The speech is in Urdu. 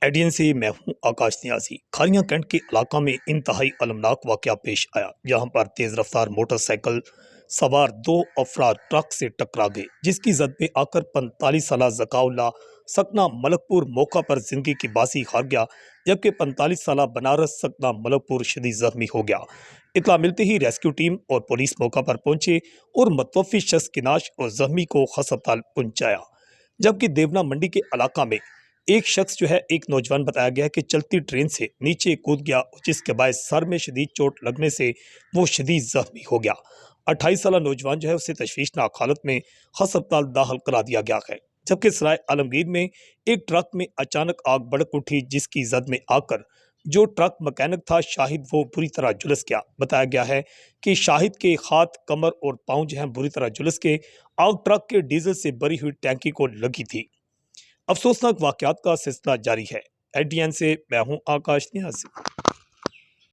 ایڈین سے میں ہوں آکاش نیازی۔ کھاریاں کینٹ کے علاقہ میں انتہائی المناک واقعہ پیش آیا، جہاں پر تیز رفتار موٹر سائیکل سوار دو افراد ٹرک سے ٹکرا گئے، جس کی زد میں آ کر 45 سالہ ذکاء اللہ سکنہ ملک پور موقع پر زندگی کی باسی ہار گیا، جبکہ 45 سالہ بنارس سکنہ ملک پور شدید زخمی ہو گیا۔ اطلاع ملتے ہی ریسکیو ٹیم اور پولیس موقع پر پہنچے اور متوفی شخص کی نعش اور زخمی کو ہسپتال پہنچایا، جبکہ دیونا منڈی کے علاقہ میں ایک شخص ایک نوجوان بتایا گیا کہ چلتی ٹرین سے نیچے کود گیا، جس کے باعث سر میں شدید چوٹ لگنے سے وہ شدید زخمی ہو گیا۔ 28 سالہ نوجوان اسے تشویشناک حالت میں ہسپتال داخل کرا دیا گیا ہے، جبکہ سرائے عالمگیر میں ایک ٹرک میں اچانک آگ بھڑک اٹھی، جس کی زد میں آ کر جو ٹرک مکینک تھا شاہد، وہ بری طرح جھلس گیا۔ بتایا گیا ہے کہ شاہد کے ہاتھ، کمر اور پاؤں بری طرح جھلس کے آگ ٹرک کے ڈیزل سے بھری ہوئی ٹینکی کو لگی تھی۔ افسوسناک واقعات کا سلسلہ جاری ہے۔ ایڈین سے میں ہوں آکاش نیازی۔